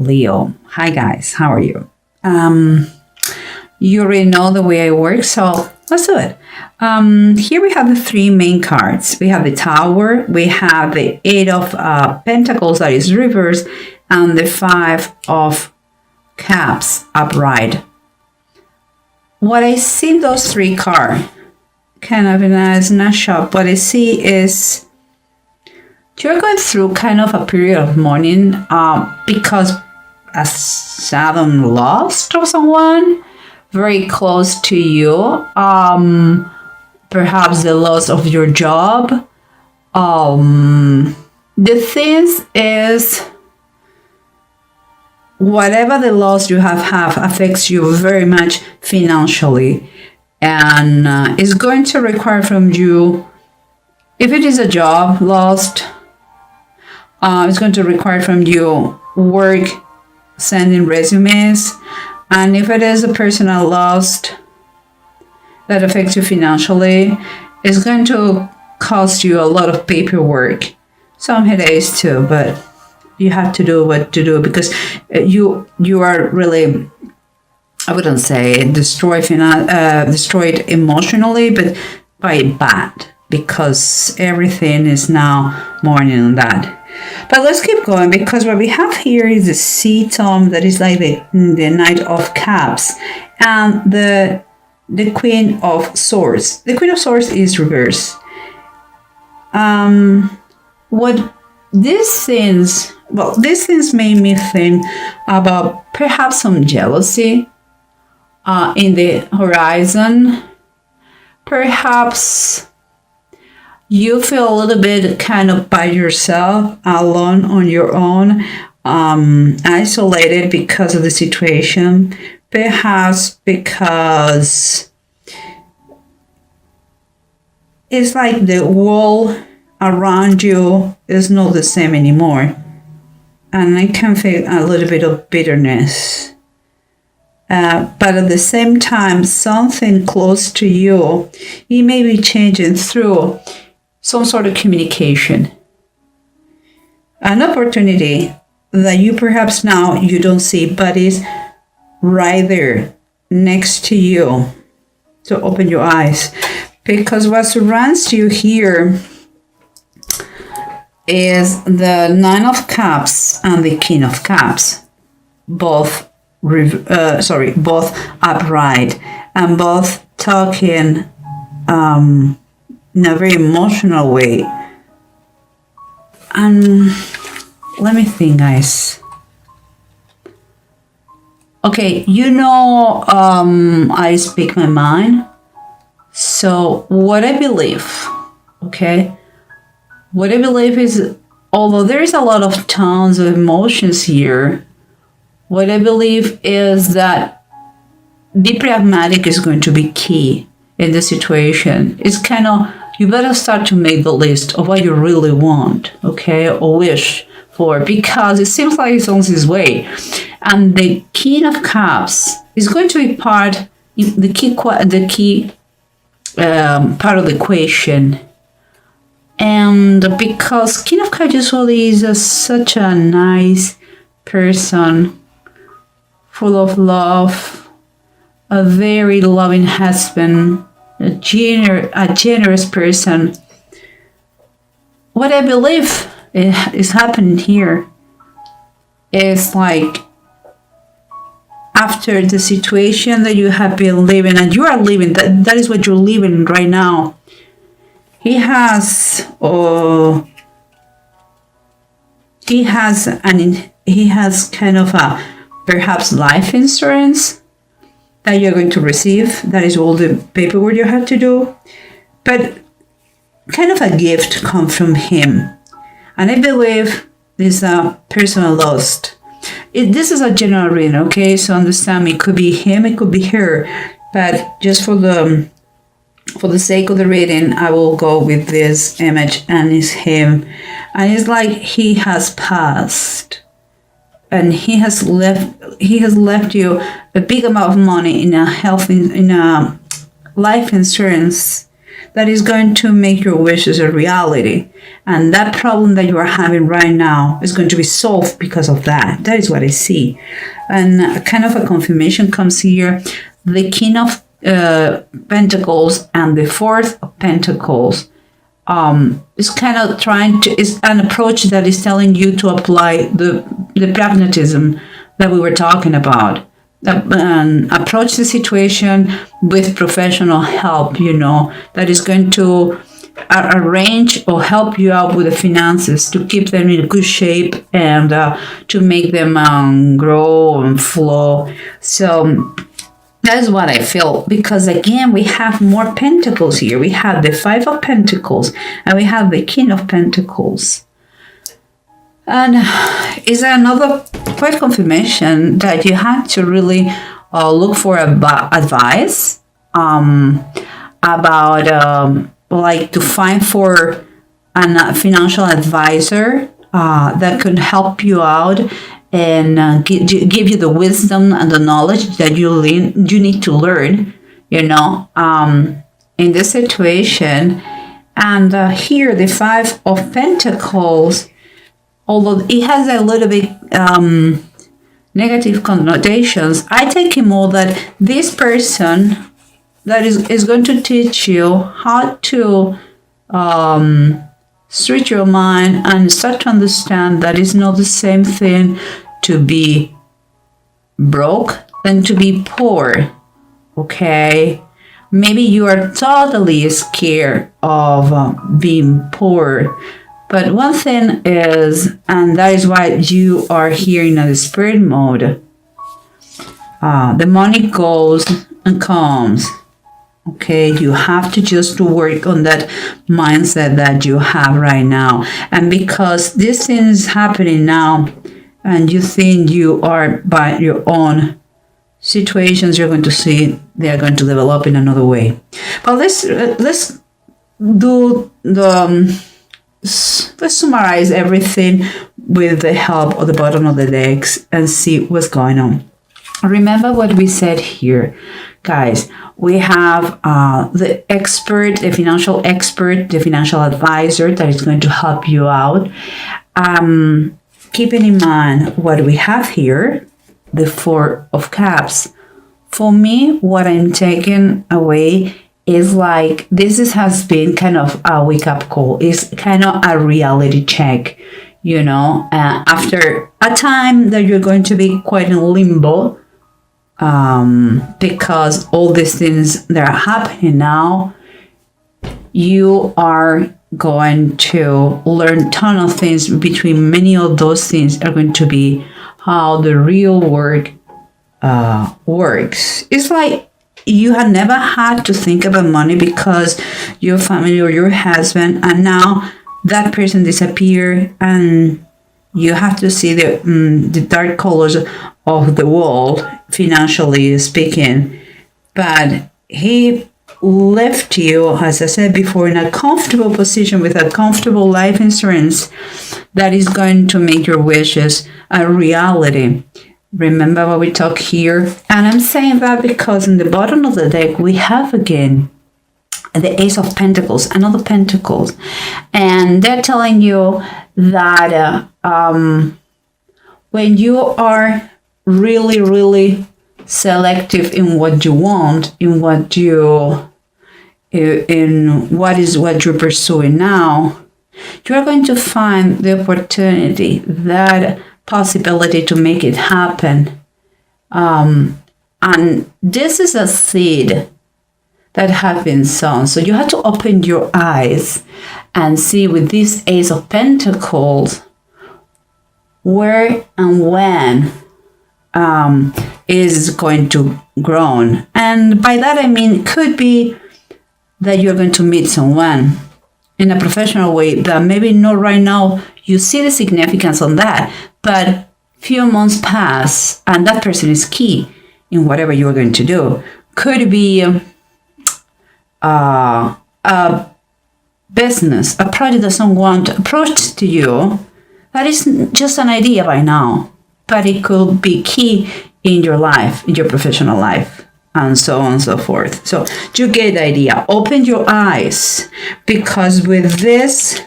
Leo. Hi guys, how are you? You already know the way I work, so let's do it. Here we have the three main cards. We have the Tower, we have the Eight of Pentacles, that is reverse, and the Five of Cups upright. What I see in those three cards, kind of in a snapshot, what I see is you're going through kind of a period of mourning because a sudden loss of someone very close to you, perhaps the loss of your job. The thing is, whatever the loss you have affects you very much financially, and is going to require from you, if it is a job lost, it's going to require from you work, sending resumes, and if it is a personal loss that affects you financially, it's going to cost you a lot of paperwork, some headaches too, but you have to do what to do because you are really, I wouldn't say destroyed emotionally, but by bad, because everything is now mourning on that. But let's keep going, because what we have here is the Sea Tome, that is like the Knight of Cups, and the Queen of Swords. The Queen of Swords is reverse. What these things made me think about perhaps some jealousy in the horizon. Perhaps you feel a little bit kind of by yourself, alone on your own, isolated because of the situation. Perhaps because it's like the world around you is not the same anymore. And I can feel a little bit of bitterness. But at the same time, something close to you, it may be changing through some sort of communication. An opportunity that you perhaps now you don't see, but is right there next to you. So open your eyes, because what surrounds you here is the Nine of Cups and the King of Cups, both upright, and both talking in a very emotional way. And let me think, guys. Okay, I speak my mind. So what I believe, what I believe is, although there is a lot of tones of emotions here, what I believe is that be pragmatic is going to be key in the situation. It's kind of, you better start to make the list of what you really want, or wish for, because it seems like it's on his way. And the King of Cups is going to be the key part of the equation. And because King of Cups usually is such a nice person, full of love, a very loving husband, a generous person. What I believe is happening here is like, after the situation that you have been living, and you are living, that is what you're living right now. He has kind of a perhaps life insurance that you're going to receive. That is all the paperwork you have to do. But kind of a gift comes from him. And I believe this person lost. This is a general reading, so understand me. It could be him, it could be her. But just for the sake of the reading, I will go with this image, and it's him. And it's like he has passed. And he has left you a big amount of money in a life insurance that is going to make your wishes a reality. And that problem that you are having right now is going to be solved because of that. That is what I see. And kind of a confirmation comes here. The King of Pentacles and the Fourth of Pentacles is kind of is an approach that is telling you to apply the pragmatism that we were talking about. Approach the situation with professional help, that is going to arrange or help you out with the finances to keep them in good shape and to make them grow and flow. So that's what I feel, because again, we have more pentacles here. We have the Five of Pentacles and we have the King of Pentacles. And is another quite confirmation that you have to really look for advice about like to find for a financial advisor that could help you out and give you the wisdom and the knowledge that you need to learn, in this situation. And here, the Five of Pentacles, although it has a little bit negative connotations, I take it more that this person that is going to teach you how to switch your mind and start to understand that it's not the same thing to be broke than to be poor. Okay? Maybe you are totally scared of being poor. But one thing is, and that is why you are here in a spirit mode, the money goes and comes. Okay, you have to just work on that mindset that you have right now. And because this thing is happening now, and you think you are by your own situations, you're going to see they are going to develop in another way. But let's do the let's summarize everything with the help of the bottom of the decks and see what's going on. Remember what we said here, guys. We have the expert, the financial expert, the financial advisor that is going to help you out. Keeping in mind what we have here, the Four of Cups. For me, what I'm taking away is like has been kind of a wake-up call. It's kind of a reality check, after a time that you're going to be quite in limbo, because all these things that are happening now, you are going to learn a ton of things. Between many of those things are going to be how the real work works. It's like you had never had to think about money because your family or your husband, and now that person disappeared, and you have to see the dark colors of the world, financially speaking. But he left you, as I said before, in a comfortable position with a comfortable life insurance that is going to make your wishes a reality. Remember what we talk here? And I'm saying that because in the bottom of the deck, we have again the Ace of Pentacles, another Pentacles. And they're telling you that when you are really, really selective in what you want, in what you're pursuing now, you are going to find the opportunity, that possibility to make it happen. And this is a seed that have been sown. So you have to open your eyes and see with this Ace of Pentacles where and when is going to grow. And by that I mean, it could be that you're going to meet someone in a professional way that maybe not right now you see the significance on that, but few months pass and that person is key in whatever you're going to do. Could be a business, a project that someone approached to you that is just an idea by now, but it could be key in your life, in your professional life. and so on and so forth. So you get the idea. Open your eyes, because with this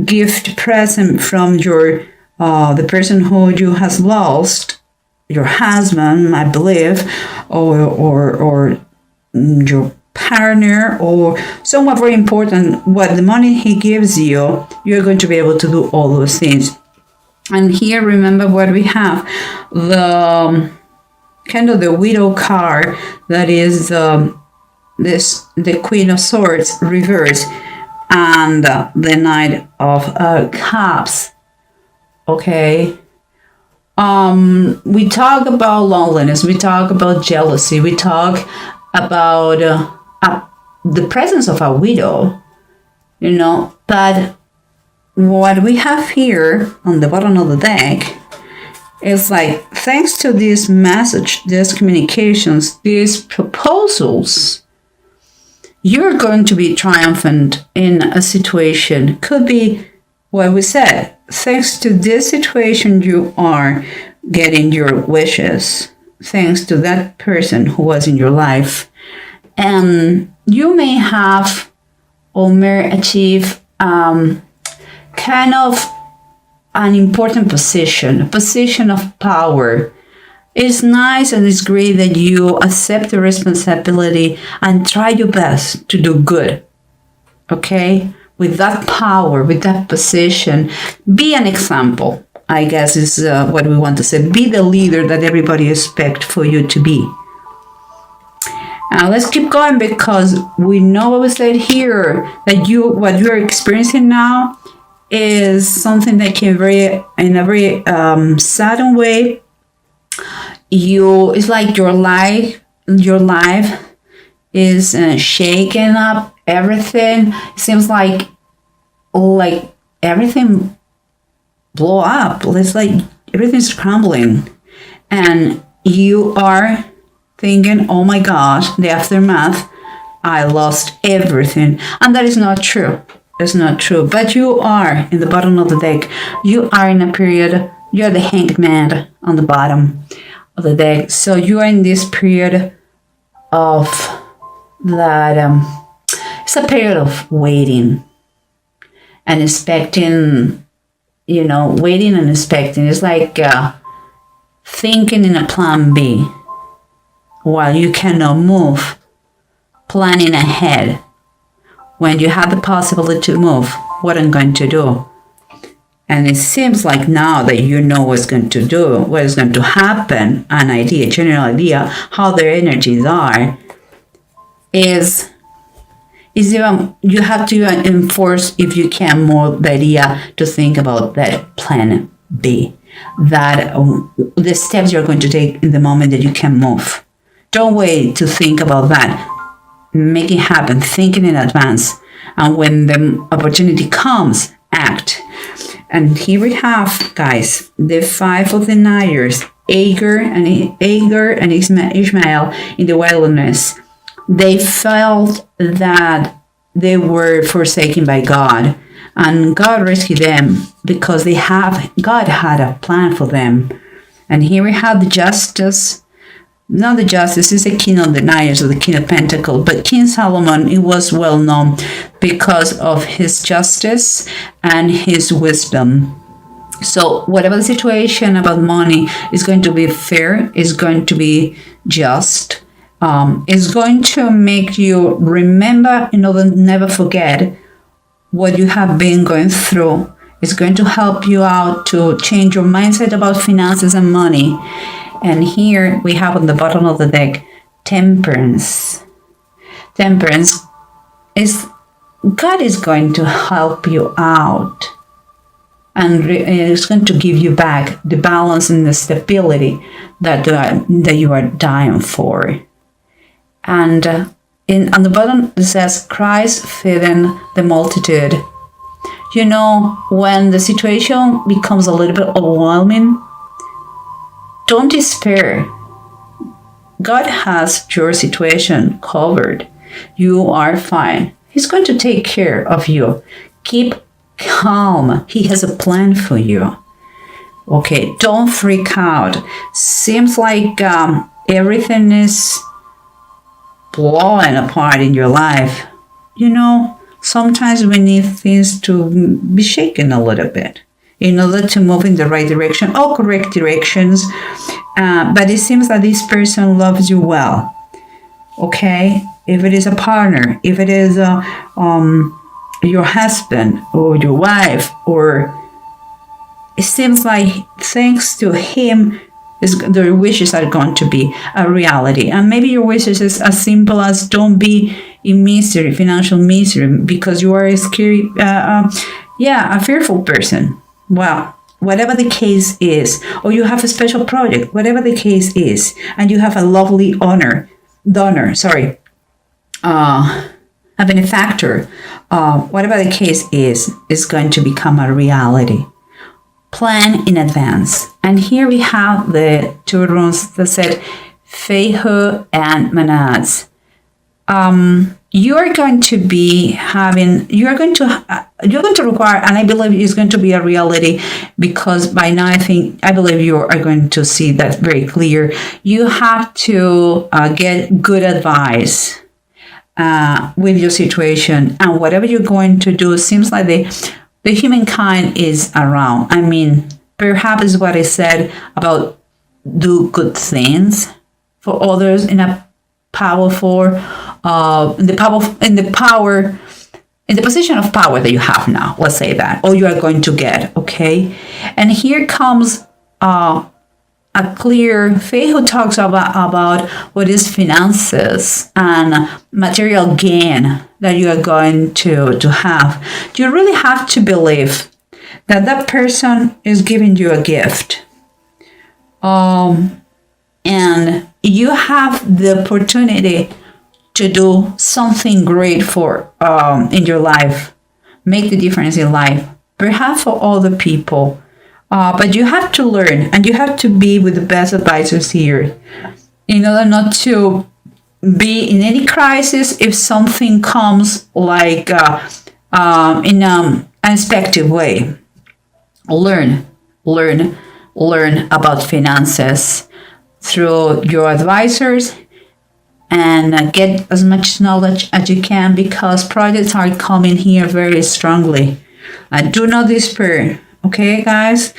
gift present from your the person who you has lost, your husband, I believe, or your partner, or someone very important, what the money he gives you, you're going to be able to do all those things. And here, remember what we have, the kind of the widow card, that is the Queen of Swords reverse, and the Knight of Cups. Okay. We talk about loneliness, we talk about jealousy, we talk about the presence of a widow, but what we have here on the bottom of the deck is like, thanks to this message, these communications, these proposals, you're going to be triumphant in a situation. Could be what we said. Thanks to this situation, you are getting your wishes. Thanks to that person who was in your life. And you may have or may achieve kind of an important position, a position of power. It's nice and it's great that you accept the responsibility and try your best to do good. Okay? With that power, with that position, be an example, I guess is what we want to say. Be the leader that everybody expects for you to be. Now let's keep going, because we know what we said here, that what you're experiencing now is something that came in a very sudden way. It's like your life is shaking up. Everything seems like everything blow up. It's like everything's crumbling, and you are thinking, oh my gosh, the aftermath, I lost everything. And that is not true. It's not true. But you are in the bottom of the deck. You are in a period, you're the hanged man on the bottom of the deck. So you are in this period of that, it's a period of waiting and expecting, waiting and expecting. It's like thinking in a plan B while you cannot move, planning ahead. When you have the possibility to move, what I'm going to do. And it seems like now that you know what's going to do, what is going to happen, an idea, general idea, how their energies are, is even, you have to enforce, if you can, more the idea to think about that plan B, that the steps you're going to take in the moment that you can move. Don't wait to think about that. Make it happen, thinking in advance. And when the opportunity comes, act. And here we have, guys, the 5 of the Knights, Agar and Ishmael in the wilderness. They felt that they were forsaken by God, and God rescued them because God had a plan for them. And here we have the justice. Not the justice, is the king of the Knights, or the king of Pentacles, but King Solomon, he was well known because of his justice and his wisdom. So whatever the situation about money is going to be fair, is going to be just, is going to make you remember, never forget what you have been going through. It's going to help you out to change your mindset about finances and money. And here we have on the bottom of the deck, Temperance. Temperance is, God is going to help you out. And it's going to give you back the balance and the stability that you are dying for. And on the bottom it says, Christ feeding the multitude. When the situation becomes a little bit overwhelming, don't despair. God has your situation covered. You are fine. He's going to take care of you. Keep calm. He has a plan for you. Okay, don't freak out. Seems like everything is blowing apart in your life, sometimes we need things to be shaken a little bit in order to move in the right direction or correct directions. But it seems that this person loves you well. Okay? If it is a partner, if it is your husband or your wife, or it seems like thanks to him, their wishes are going to be a reality. And maybe your wishes is as simple as don't be in misery, financial misery, because you are a scary, a fearful person. Well, whatever the case is, or you have a special project, whatever the case is, and you have a lovely a benefactor, whatever the case is going to become a reality. Plan in advance. And here we have the two runes that said Feihu and Manaz. You're going to require, and I believe it's going to be a reality, because by now I believe you are going to see that very clear. You have to get good advice with your situation, and whatever you're going to do, seems like the humankind is around. I mean, perhaps what I said about do good things for others in a powerful, in the position of power that you have now. Let's say that, or you are going to get. Okay, and here comes a clear faith who talks about what is finances and material gain that you are going to have. You really have to believe that person is giving you a gift. And you have the opportunity to do something great for in your life, make the difference in life, perhaps for other people. But you have to learn, and you have to be with the best advisors here in order not to be in any crisis if something comes like in an unexpected way. Learn about finances through your advisors, and get as much knowledge as you can, because projects are coming here very strongly. Do not despair. Okay, guys?